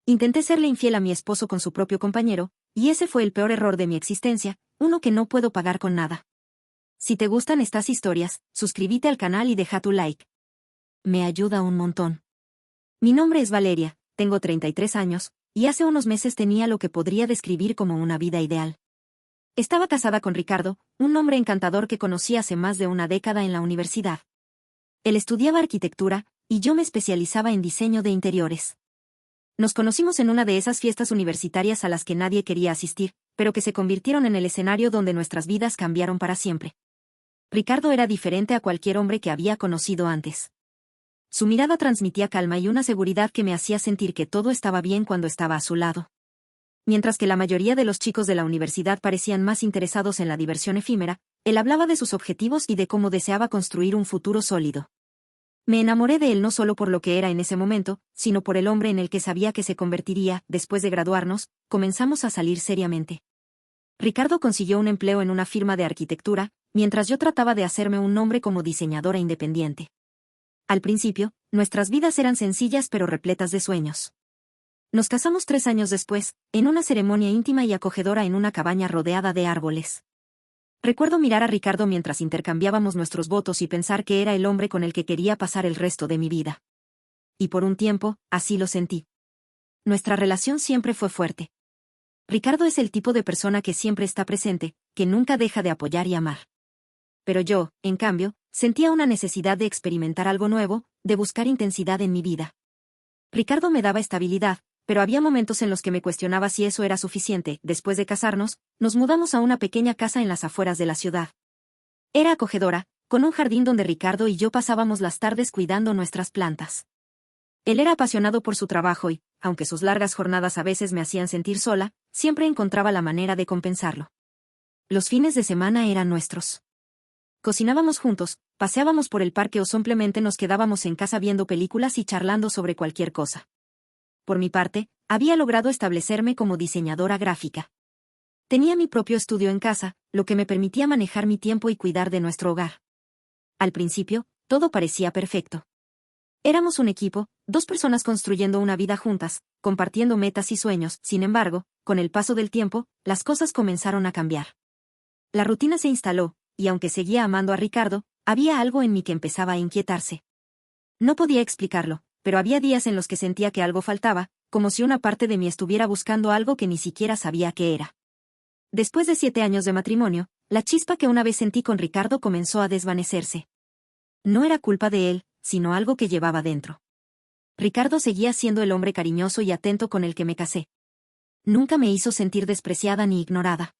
Intenté serle infiel a mi esposo con su propio compañero, y ese fue el peor error de mi existencia, uno que no puedo pagar con nada. Si te gustan estas historias, suscríbete al canal y deja tu like. Me ayuda un montón. Mi nombre es Valeria, tengo 33 años, y hace unos meses tenía lo que podría describir como una vida ideal. Estaba casada con Ricardo, un hombre encantador que conocí hace más de una década en la universidad. Él estudiaba arquitectura, y yo me especializaba en diseño de interiores. Nos conocimos en una de esas fiestas universitarias a las que nadie quería asistir, pero que se convirtieron en el escenario donde nuestras vidas cambiaron para siempre. Ricardo era diferente a cualquier hombre que había conocido antes. Su mirada transmitía calma y una seguridad que me hacía sentir que todo estaba bien cuando estaba a su lado. Mientras que la mayoría de los chicos de la universidad parecían más interesados en la diversión efímera, él hablaba de sus objetivos y de cómo deseaba construir un futuro sólido. Me enamoré de él no solo por lo que era en ese momento, sino por el hombre en el que sabía que se convertiría. Después de graduarnos, comenzamos a salir seriamente. Ricardo consiguió un empleo en una firma de arquitectura, mientras yo trataba de hacerme un nombre como diseñadora independiente. Al principio, nuestras vidas eran sencillas pero repletas de sueños. Nos casamos 3 años después, en una ceremonia íntima y acogedora en una cabaña rodeada de árboles. Recuerdo mirar a Ricardo mientras intercambiábamos nuestros votos y pensar que era el hombre con el que quería pasar el resto de mi vida. Y por un tiempo, así lo sentí. Nuestra relación siempre fue fuerte. Ricardo es el tipo de persona que siempre está presente, que nunca deja de apoyar y amar. Pero yo, en cambio, sentía una necesidad de experimentar algo nuevo, de buscar intensidad en mi vida. Ricardo me daba estabilidad, pero había momentos en los que me cuestionaba si eso era suficiente. Después de casarnos, nos mudamos a una pequeña casa en las afueras de la ciudad. Era acogedora, con un jardín donde Ricardo y yo pasábamos las tardes cuidando nuestras plantas. Él era apasionado por su trabajo y, aunque sus largas jornadas a veces me hacían sentir sola, siempre encontraba la manera de compensarlo. Los fines de semana eran nuestros. Cocinábamos juntos, paseábamos por el parque o simplemente nos quedábamos en casa viendo películas y charlando sobre cualquier cosa. Por mi parte, había logrado establecerme como diseñadora gráfica. Tenía mi propio estudio en casa, lo que me permitía manejar mi tiempo y cuidar de nuestro hogar. Al principio, todo parecía perfecto. Éramos un equipo, 2 personas construyendo una vida juntas, compartiendo metas y sueños. Sin embargo, con el paso del tiempo, las cosas comenzaron a cambiar. La rutina se instaló, y aunque seguía amando a Ricardo, había algo en mí que empezaba a inquietarse. No podía explicarlo, pero había días en los que sentía que algo faltaba, como si una parte de mí estuviera buscando algo que ni siquiera sabía qué era. Después de 7 años de matrimonio, la chispa que una vez sentí con Ricardo comenzó a desvanecerse. No era culpa de él, sino algo que llevaba dentro. Ricardo seguía siendo el hombre cariñoso y atento con el que me casé. Nunca me hizo sentir despreciada ni ignorada.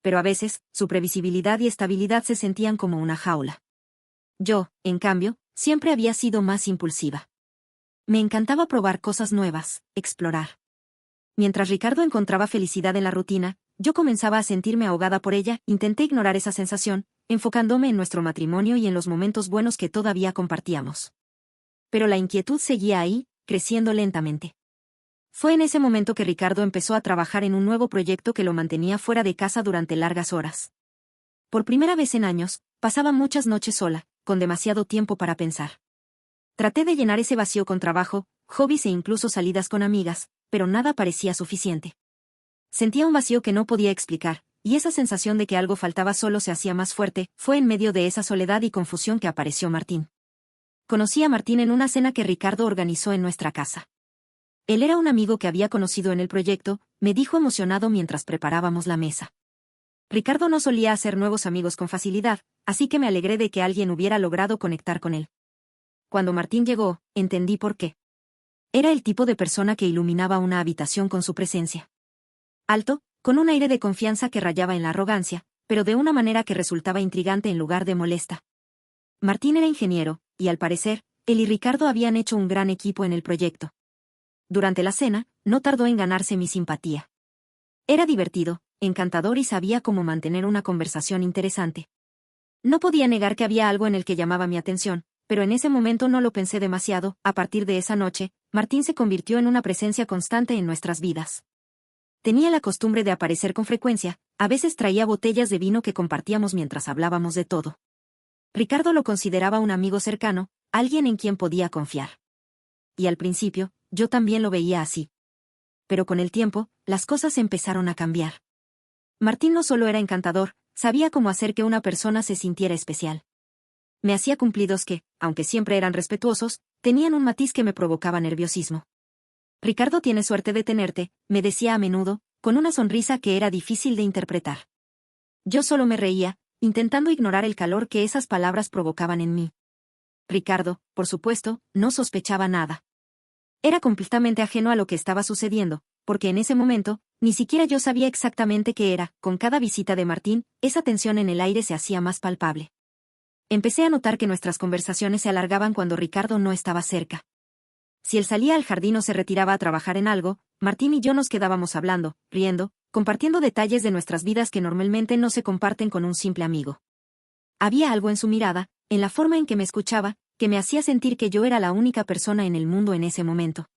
Pero a veces, su previsibilidad y estabilidad se sentían como una jaula. Yo, en cambio, siempre había sido más impulsiva. Me encantaba probar cosas nuevas, explorar. Mientras Ricardo encontraba felicidad en la rutina, yo comenzaba a sentirme ahogada por ella. Intenté ignorar esa sensación, enfocándome en nuestro matrimonio y en los momentos buenos que todavía compartíamos. Pero la inquietud seguía ahí, creciendo lentamente. Fue en ese momento que Ricardo empezó a trabajar en un nuevo proyecto que lo mantenía fuera de casa durante largas horas. Por primera vez en años, pasaba muchas noches sola, con demasiado tiempo para pensar. Traté de llenar ese vacío con trabajo, hobbies e incluso salidas con amigas, pero nada parecía suficiente. Sentía un vacío que no podía explicar, y esa sensación de que algo faltaba solo se hacía más fuerte. Fue en medio de esa soledad y confusión que apareció Martín. Conocí a Martín en una cena que Ricardo organizó en nuestra casa. Él era un amigo que había conocido en el proyecto, me dijo emocionado mientras preparábamos la mesa. Ricardo no solía hacer nuevos amigos con facilidad, así que me alegré de que alguien hubiera logrado conectar con él. Cuando Martín llegó, entendí por qué. Era el tipo de persona que iluminaba una habitación con su presencia. Alto, con un aire de confianza que rayaba en la arrogancia, pero de una manera que resultaba intrigante en lugar de molesta. Martín era ingeniero, y al parecer, él y Ricardo habían hecho un gran equipo en el proyecto. Durante la cena, no tardó en ganarse mi simpatía. Era divertido, encantador y sabía cómo mantener una conversación interesante. No podía negar que había algo en el que llamaba mi atención, pero en ese momento no lo pensé demasiado. A partir de esa noche, Martín se convirtió en una presencia constante en nuestras vidas. Tenía la costumbre de aparecer con frecuencia, a veces traía botellas de vino que compartíamos mientras hablábamos de todo. Ricardo lo consideraba un amigo cercano, alguien en quien podía confiar. Y al principio, yo también lo veía así. pero con el tiempo, las cosas empezaron a cambiar. Martín no solo era encantador, sabía cómo hacer que una persona se sintiera especial. Me hacía cumplidos que, aunque siempre eran respetuosos, tenían un matiz que me provocaba nerviosismo. Ricardo tiene suerte de tenerte, me decía a menudo, con una sonrisa que era difícil de interpretar. Yo solo me reía, intentando ignorar el calor que esas palabras provocaban en mí. Ricardo, por supuesto, no sospechaba nada. Era completamente ajeno a lo que estaba sucediendo, porque en ese momento, ni siquiera yo sabía exactamente qué era. Con cada visita de Martín, esa tensión en el aire se hacía más palpable. Empecé a notar que nuestras conversaciones se alargaban cuando Ricardo no estaba cerca. Si él salía al jardín o se retiraba a trabajar en algo, Martín y yo nos quedábamos hablando, riendo, compartiendo detalles de nuestras vidas que normalmente no se comparten con un simple amigo. Había algo en su mirada, en la forma en que me escuchaba, que me hacía sentir que yo era la única persona en el mundo en ese momento.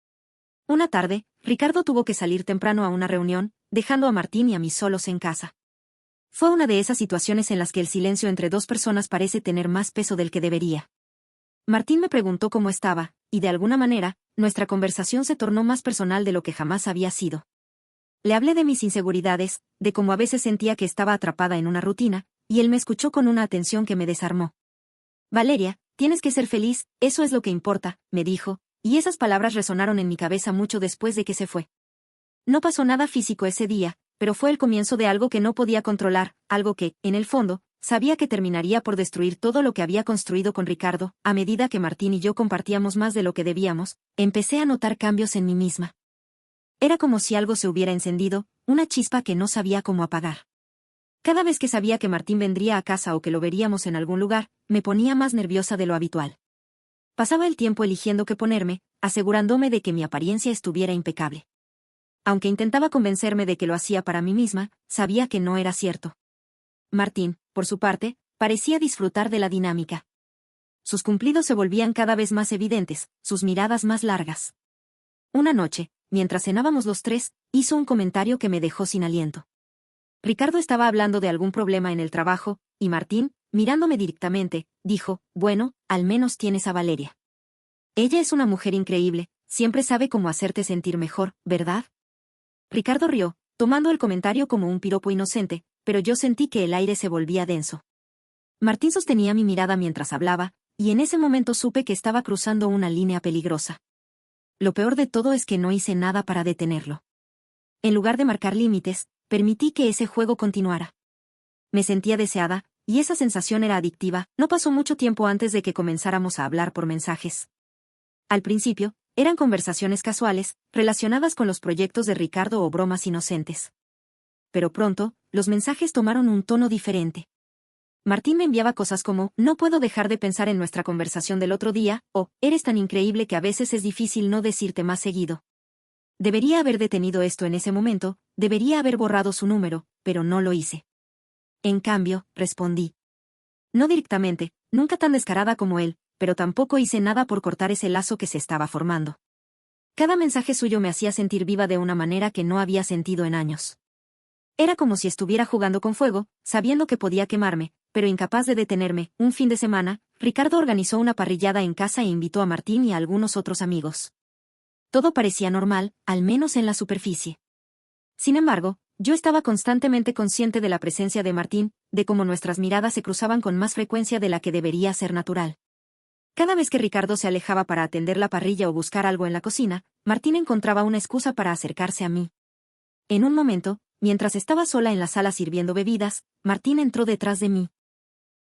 Una tarde, Ricardo tuvo que salir temprano a una reunión, dejando a Martín y a mí solos en casa. Fue una de esas situaciones en las que el silencio entre dos personas parece tener más peso del que debería. Martín me preguntó cómo estaba, y de alguna manera, nuestra conversación se tornó más personal de lo que jamás había sido. Le hablé de mis inseguridades, de cómo a veces sentía que estaba atrapada en una rutina, y él me escuchó con una atención que me desarmó. Valeria, tienes que ser feliz, eso es lo que importa, me dijo, y esas palabras resonaron en mi cabeza mucho después de que se fue. No pasó nada físico ese día, pero fue el comienzo de algo que no podía controlar, algo que, en el fondo, sabía que terminaría por destruir todo lo que había construido con Ricardo. A medida que Martín y yo compartíamos más de lo que debíamos, empecé a notar cambios en mí misma. Era como si algo se hubiera encendido, una chispa que no sabía cómo apagar. Cada vez que sabía que Martín vendría a casa o que lo veríamos en algún lugar, me ponía más nerviosa de lo habitual. Pasaba el tiempo eligiendo qué ponerme, asegurándome de que mi apariencia estuviera impecable. Aunque intentaba convencerme de que lo hacía para mí misma, sabía que no era cierto. Martín, por su parte, parecía disfrutar de la dinámica. Sus cumplidos se volvían cada vez más evidentes, sus miradas más largas. Una noche, mientras cenábamos los tres, hizo un comentario que me dejó sin aliento. Ricardo estaba hablando de algún problema en el trabajo, y Martín, mirándome directamente, dijo, bueno, al menos tienes a Valeria. Ella es una mujer increíble, siempre sabe cómo hacerte sentir mejor, ¿verdad? Ricardo rió, tomando el comentario como un piropo inocente, pero yo sentí que el aire se volvía denso. Martín sostenía mi mirada mientras hablaba, y en ese momento supe que estaba cruzando una línea peligrosa. Lo peor de todo es que no hice nada para detenerlo. En lugar de marcar límites, permití que ese juego continuara. Me sentía deseada, y esa sensación era adictiva. No pasó mucho tiempo antes de que comenzáramos a hablar por mensajes. Al principio, eran conversaciones casuales, relacionadas con los proyectos de Ricardo o bromas inocentes. Pero pronto, los mensajes tomaron un tono diferente. Martín me enviaba cosas como, no puedo dejar de pensar en nuestra conversación del otro día, o, eres tan increíble que a veces es difícil no decirte más seguido. Debería haber detenido esto en ese momento, debería haber borrado su número, pero no lo hice. En cambio, respondí. No directamente, nunca tan descarada como él, pero tampoco hice nada por cortar ese lazo que se estaba formando. Cada mensaje suyo me hacía sentir viva de una manera que no había sentido en años. Era como si estuviera jugando con fuego, sabiendo que podía quemarme, pero incapaz de detenerme. Un fin de semana, Ricardo organizó una parrillada en casa e invitó a Martín y a algunos otros amigos. Todo parecía normal, al menos en la superficie. Sin embargo, yo estaba constantemente consciente de la presencia de Martín, de cómo nuestras miradas se cruzaban con más frecuencia de la que debería ser natural. Cada vez que Ricardo se alejaba para atender la parrilla o buscar algo en la cocina, Martín encontraba una excusa para acercarse a mí. En un momento, mientras estaba sola en la sala sirviendo bebidas, Martín entró detrás de mí.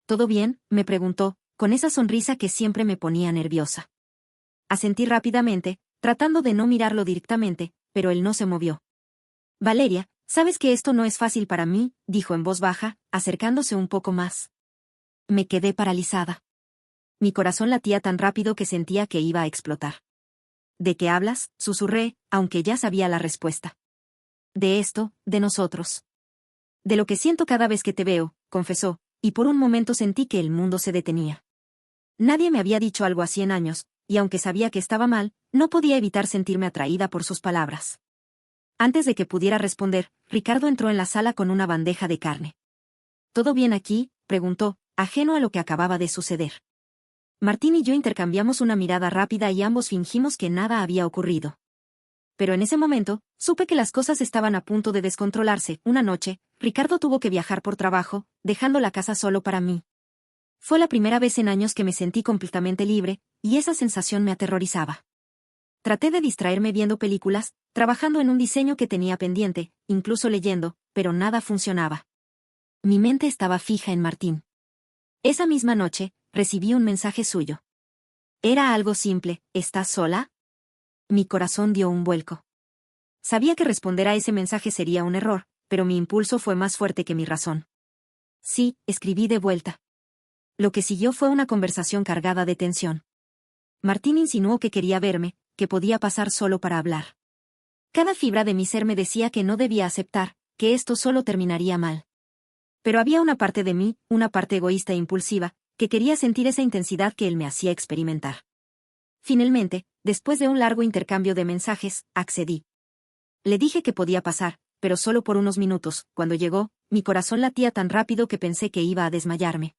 ¿Todo bien?, me preguntó, con esa sonrisa que siempre me ponía nerviosa. Asentí rápidamente, tratando de no mirarlo directamente, pero él no se movió. Valeria, sabes que esto no es fácil para mí, dijo en voz baja, acercándose un poco más. Me quedé paralizada. Mi corazón latía tan rápido que sentía que iba a explotar. ¿De qué hablas?, susurré, aunque ya sabía la respuesta. De esto, de nosotros. De lo que siento cada vez que te veo, confesó, y por un momento sentí que el mundo se detenía. Nadie me había dicho algo así en años, y aunque sabía que estaba mal, no podía evitar sentirme atraída por sus palabras. Antes de que pudiera responder, Ricardo entró en la sala con una bandeja de carne. ¿Todo bien aquí?, preguntó, ajeno a lo que acababa de suceder. Martín y yo intercambiamos una mirada rápida y ambos fingimos que nada había ocurrido. Pero en ese momento, supe que las cosas estaban a punto de descontrolarse. Una noche, Ricardo tuvo que viajar por trabajo, dejando la casa solo para mí. Fue la primera vez en años que me sentí completamente libre, y esa sensación me aterrorizaba. Traté de distraerme viendo películas, trabajando en un diseño que tenía pendiente, incluso leyendo, pero nada funcionaba. Mi mente estaba fija en Martín. Esa misma noche, recibí un mensaje suyo. Era algo simple: ¿estás sola? Mi corazón dio un vuelco. Sabía que responder a ese mensaje sería un error, pero mi impulso fue más fuerte que mi razón. Sí, escribí de vuelta. Lo que siguió fue una conversación cargada de tensión. Martín insinuó que quería verme, que podía pasar solo para hablar. Cada fibra de mi ser me decía que no debía aceptar, que esto solo terminaría mal. Pero había una parte de mí, una parte egoísta e impulsiva, que quería sentir esa intensidad que él me hacía experimentar. Finalmente, después de un largo intercambio de mensajes, accedí. Le dije que podía pasar, pero solo por unos minutos. Cuando llegó, mi corazón latía tan rápido que pensé que iba a desmayarme.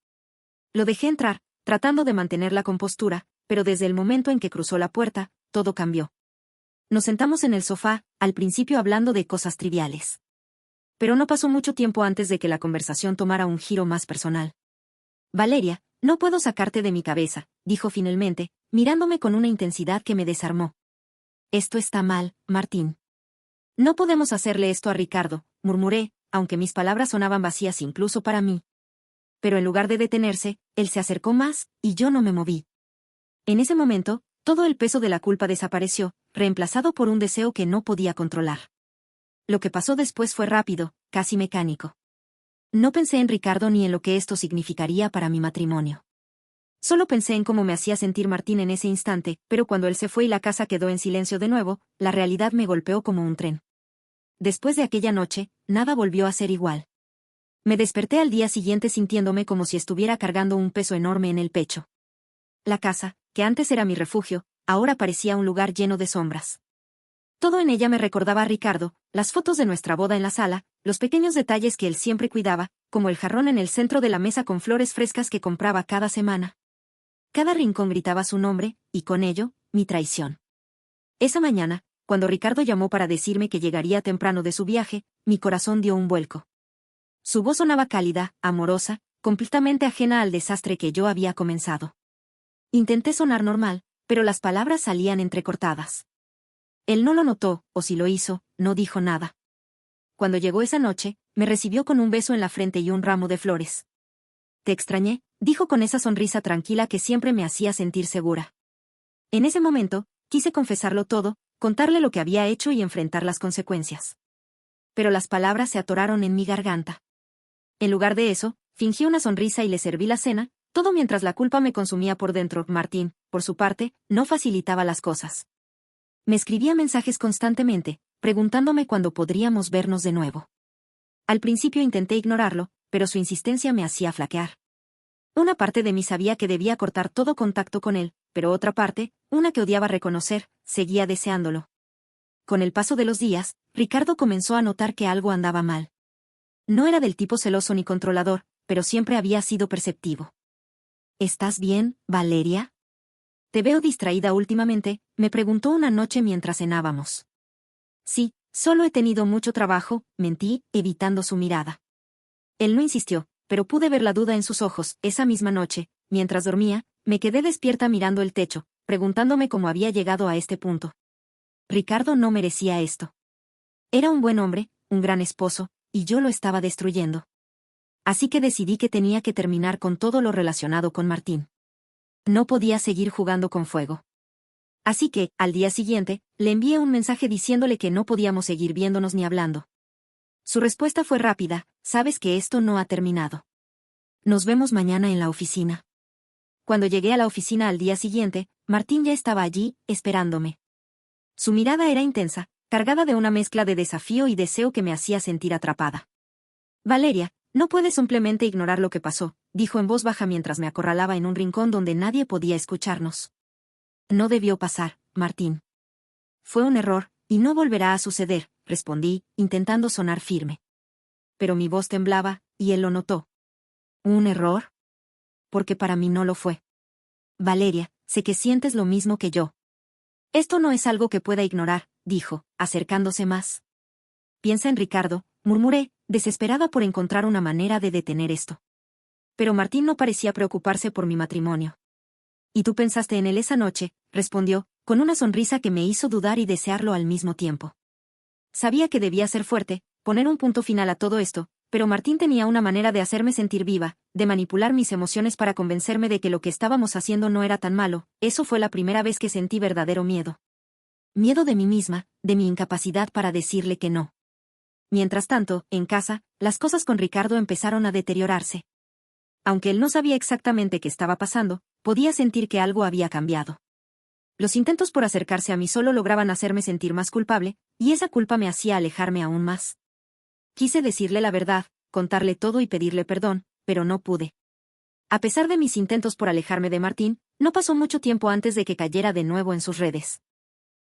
Lo dejé entrar, tratando de mantener la compostura, pero desde el momento en que cruzó la puerta, todo cambió. Nos sentamos en el sofá, al principio hablando de cosas triviales. Pero no pasó mucho tiempo antes de que la conversación tomara un giro más personal. Valeria, no puedo sacarte de mi cabeza, dijo finalmente, mirándome con una intensidad que me desarmó. Esto está mal, Martín. No podemos hacerle esto a Ricardo, murmuré, aunque mis palabras sonaban vacías incluso para mí. Pero en lugar de detenerse, él se acercó más, y yo no me moví. En ese momento, todo el peso de la culpa desapareció, reemplazado por un deseo que no podía controlar. Lo que pasó después fue rápido, casi mecánico. No pensé en Ricardo ni en lo que esto significaría para mi matrimonio. Solo pensé en cómo me hacía sentir Martín en ese instante, pero cuando él se fue y la casa quedó en silencio de nuevo, la realidad me golpeó como un tren. Después de aquella noche, nada volvió a ser igual. Me desperté al día siguiente sintiéndome como si estuviera cargando un peso enorme en el pecho. La casa, que antes era mi refugio, ahora parecía un lugar lleno de sombras. Todo en ella me recordaba a Ricardo, las fotos de nuestra boda en la sala, los pequeños detalles que él siempre cuidaba, como el jarrón en el centro de la mesa con flores frescas que compraba cada semana. Cada rincón gritaba su nombre, y con ello, mi traición. Esa mañana, cuando Ricardo llamó para decirme que llegaría temprano de su viaje, mi corazón dio un vuelco. Su voz sonaba cálida, amorosa, completamente ajena al desastre que yo había comenzado. Intenté sonar normal, pero las palabras salían entrecortadas. Él no lo notó, o si lo hizo, no dijo nada. Cuando llegó esa noche, me recibió con un beso en la frente y un ramo de flores. Te extrañé, dijo con esa sonrisa tranquila que siempre me hacía sentir segura. En ese momento, quise confesarlo todo, contarle lo que había hecho y enfrentar las consecuencias. Pero las palabras se atoraron en mi garganta. En lugar de eso, fingí una sonrisa y le serví la cena, todo mientras la culpa me consumía por dentro. Martín, por su parte, no facilitaba las cosas. Me escribía mensajes constantemente, preguntándome cuándo podríamos vernos de nuevo. Al principio intenté ignorarlo, pero su insistencia me hacía flaquear. Una parte de mí sabía que debía cortar todo contacto con él, pero otra parte, una que odiaba reconocer, seguía deseándolo. Con el paso de los días, Ricardo comenzó a notar que algo andaba mal. No era del tipo celoso ni controlador, pero siempre había sido perceptivo. ¿Estás bien, Valeria? Te veo distraída últimamente, me preguntó una noche mientras cenábamos. Sí, solo he tenido mucho trabajo, mentí, evitando su mirada. Él no insistió, pero pude ver la duda en sus ojos. Esa misma noche, mientras dormía, me quedé despierta mirando el techo, preguntándome cómo había llegado a este punto. Ricardo no merecía esto. Era un buen hombre, un gran esposo, y yo lo estaba destruyendo. Así que decidí que tenía que terminar con todo lo relacionado con Martín. No podía seguir jugando con fuego. Así que, al día siguiente, le envié un mensaje diciéndole que no podíamos seguir viéndonos ni hablando. Su respuesta fue rápida: sabes que esto no ha terminado. Nos vemos mañana en la oficina. Cuando llegué a la oficina al día siguiente, Martín ya estaba allí, esperándome. Su mirada era intensa, cargada de una mezcla de desafío y deseo que me hacía sentir atrapada. Valeria, no puedes simplemente ignorar lo que pasó, dijo en voz baja mientras me acorralaba en un rincón donde nadie podía escucharnos. No debió pasar, Martín. Fue un error, y no volverá a suceder, respondí, intentando sonar firme. Pero mi voz temblaba, y él lo notó. ¿Un error? Porque para mí no lo fue. Valeria, sé que sientes lo mismo que yo. Esto no es algo que pueda ignorar, dijo, acercándose más. Piensa en Ricardo, murmuré, desesperada por encontrar una manera de detener esto. Pero Martín no parecía preocuparse por mi matrimonio. ¿Y tú pensaste en él esa noche?, respondió, con una sonrisa que me hizo dudar y desearlo al mismo tiempo. Sabía que debía ser fuerte, poner un punto final a todo esto, pero Martín tenía una manera de hacerme sentir viva, de manipular mis emociones para convencerme de que lo que estábamos haciendo no era tan malo. Eso fue la primera vez que sentí verdadero miedo. Miedo de mí misma, de mi incapacidad para decirle que no. Mientras tanto, en casa, las cosas con Ricardo empezaron a deteriorarse. Aunque él no sabía exactamente qué estaba pasando, podía sentir que algo había cambiado. Los intentos por acercarse a mí solo lograban hacerme sentir más culpable, y esa culpa me hacía alejarme aún más. Quise decirle la verdad, contarle todo y pedirle perdón, pero no pude. A pesar de mis intentos por alejarme de Martín, no pasó mucho tiempo antes de que cayera de nuevo en sus redes.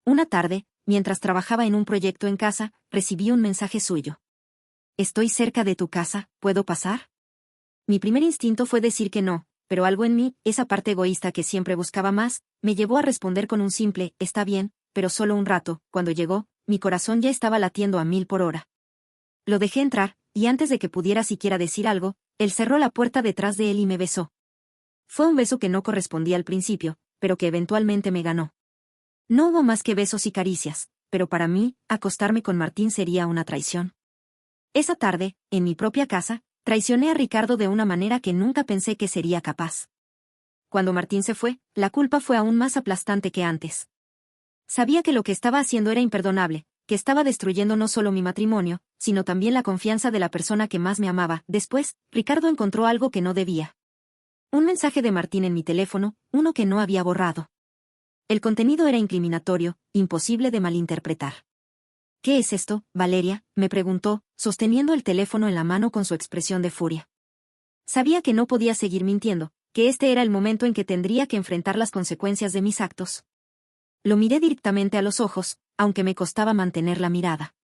Una tarde, mientras trabajaba en un proyecto en casa, recibí un mensaje suyo. «Estoy cerca de tu casa, ¿puedo pasar?». Mi primer instinto fue decir que no, pero algo en mí, esa parte egoísta que siempre buscaba más, me llevó a responder con un simple, «Está bien, pero solo un rato». Cuando llegó, mi corazón ya estaba latiendo a 1000 por hora. Lo dejé entrar, y antes de que pudiera siquiera decir algo, él cerró la puerta detrás de él y me besó. Fue un beso que no correspondía al principio, pero que eventualmente me ganó. No hubo más que besos y caricias, pero para mí, acostarme con Martín sería una traición. Esa tarde, en mi propia casa, traicioné a Ricardo de una manera que nunca pensé que sería capaz. Cuando Martín se fue, la culpa fue aún más aplastante que antes. Sabía que lo que estaba haciendo era imperdonable, que estaba destruyendo no solo mi matrimonio, sino también la confianza de la persona que más me amaba. Después, Ricardo encontró algo que no debía. Un mensaje de Martín en mi teléfono, uno que no había borrado. El contenido era incriminatorio, imposible de malinterpretar. «¿Qué es esto, Valeria?», me preguntó, sosteniendo el teléfono en la mano con su expresión de furia. Sabía que no podía seguir mintiendo, que este era el momento en que tendría que enfrentar las consecuencias de mis actos. Lo miré directamente a los ojos, aunque me costaba mantener la mirada.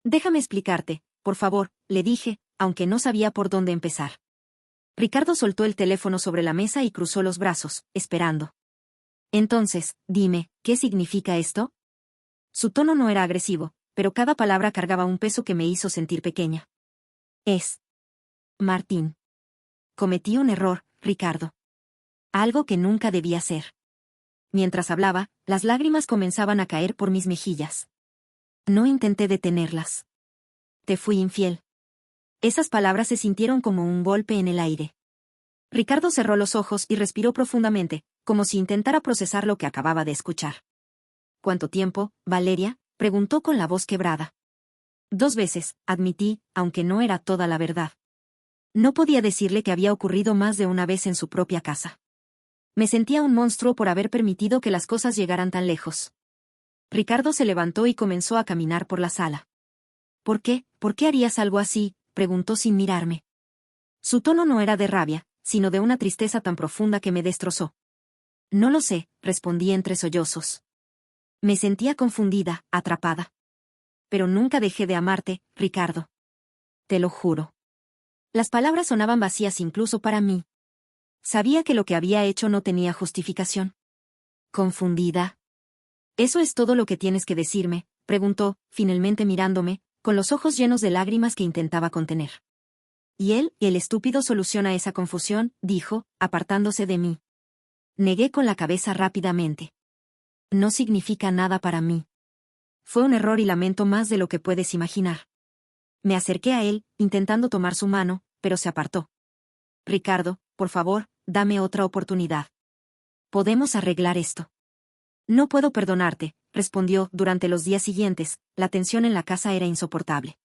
«Déjame explicarte, por favor», le dije, aunque no sabía por dónde empezar. Ricardo soltó el teléfono sobre la mesa y cruzó los brazos, esperando. «Entonces, dime, ¿qué significa esto?». Su tono no era agresivo, pero cada palabra cargaba un peso que me hizo sentir pequeña. «Es Martín. Cometí un error, Ricardo. Algo que nunca debía hacer». Mientras hablaba, las lágrimas comenzaban a caer por mis mejillas. No intenté detenerlas. «Te fui infiel». Esas palabras se sintieron como un golpe en el aire. Ricardo cerró los ojos y respiró profundamente, como si intentara procesar lo que acababa de escuchar. «¿Cuánto tiempo, Valeria?», preguntó con la voz quebrada. «2 veces», admití, aunque no era toda la verdad. No podía decirle que había ocurrido más de una vez en su propia casa. Me sentía un monstruo por haber permitido que las cosas llegaran tan lejos. Ricardo se levantó y comenzó a caminar por la sala. «¿Por qué? ¿Por qué harías algo así?», preguntó sin mirarme. Su tono no era de rabia, sino de una tristeza tan profunda que me destrozó. «No lo sé», respondí entre sollozos. Me sentía confundida, atrapada. «Pero nunca dejé de amarte, Ricardo. Te lo juro». Las palabras sonaban vacías incluso para mí. Sabía que lo que había hecho no tenía justificación. «¿Confundida? ¿Eso es todo lo que tienes que decirme?», preguntó, finalmente mirándome, con los ojos llenos de lágrimas que intentaba contener. «Y él, el estúpido, soluciona esa confusión», dijo, apartándose de mí. Negué con la cabeza rápidamente. «No significa nada para mí. Fue un error y lamento más de lo que puedes imaginar». Me acerqué a él, intentando tomar su mano, pero se apartó. «Ricardo, por favor, dame otra oportunidad. Podemos arreglar esto». «No puedo perdonarte», respondió. Durante los días siguientes, la tensión en la casa era insoportable.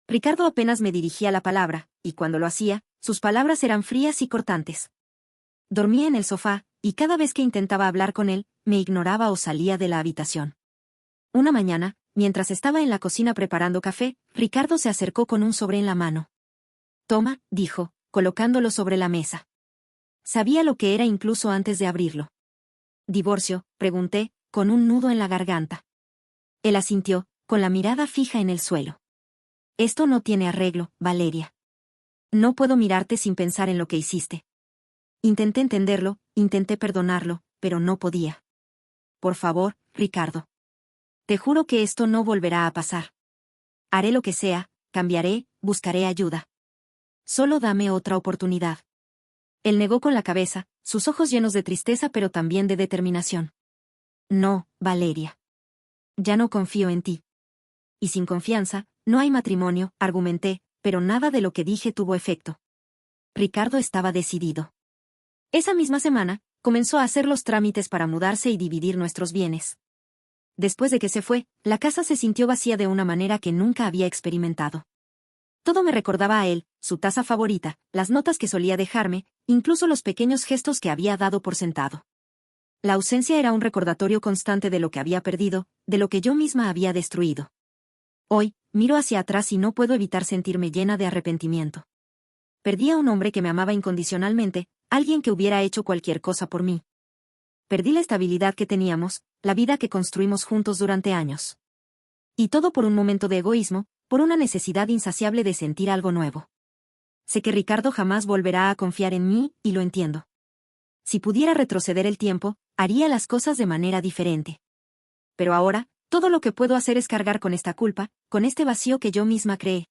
Ricardo apenas me dirigía la palabra, y cuando lo hacía, sus palabras eran frías y cortantes. Dormía en el sofá, y cada vez que intentaba hablar con él, me ignoraba o salía de la habitación. Una mañana, mientras estaba en la cocina preparando café, Ricardo se acercó con un sobre en la mano. «Toma», dijo, colocándolo sobre la mesa. Sabía lo que era incluso antes de abrirlo. «¿Divorcio?», pregunté, con un nudo en la garganta. Él asintió, con la mirada fija en el suelo. «Esto no tiene arreglo, Valeria. No puedo mirarte sin pensar en lo que hiciste». Intenté entenderlo, intenté perdonarlo, pero no podía. «Por favor, Ricardo. Te juro que esto no volverá a pasar. Haré lo que sea, cambiaré, buscaré ayuda. Solo dame otra oportunidad. Él negó con la cabeza, sus ojos llenos de tristeza pero también de determinación. No, Valeria. Ya no confío en ti. Y sin confianza, no hay matrimonio, argumenté, pero nada de lo que dije tuvo efecto. Ricardo estaba decidido. Esa misma semana, comenzó a hacer los trámites para mudarse y dividir nuestros bienes. Después de que se fue, la casa se sintió vacía de una manera que nunca había experimentado. Todo me recordaba a él, su taza favorita, las notas que solía dejarme, incluso los pequeños gestos que había dado por sentado. La ausencia era un recordatorio constante de lo que había perdido, de lo que yo misma había destruido. Hoy, miro hacia atrás y no puedo evitar sentirme llena de arrepentimiento. Perdí a un hombre que me amaba incondicionalmente, alguien que hubiera hecho cualquier cosa por mí. Perdí la estabilidad que teníamos, la vida que construimos juntos durante años. Y todo por un momento de egoísmo, por una necesidad insaciable de sentir algo nuevo. Sé que Ricardo jamás volverá a confiar en mí, y lo entiendo. Si pudiera retroceder el tiempo, haría las cosas de manera diferente. Pero ahora, todo lo que puedo hacer es cargar con esta culpa, con este vacío que yo misma creé.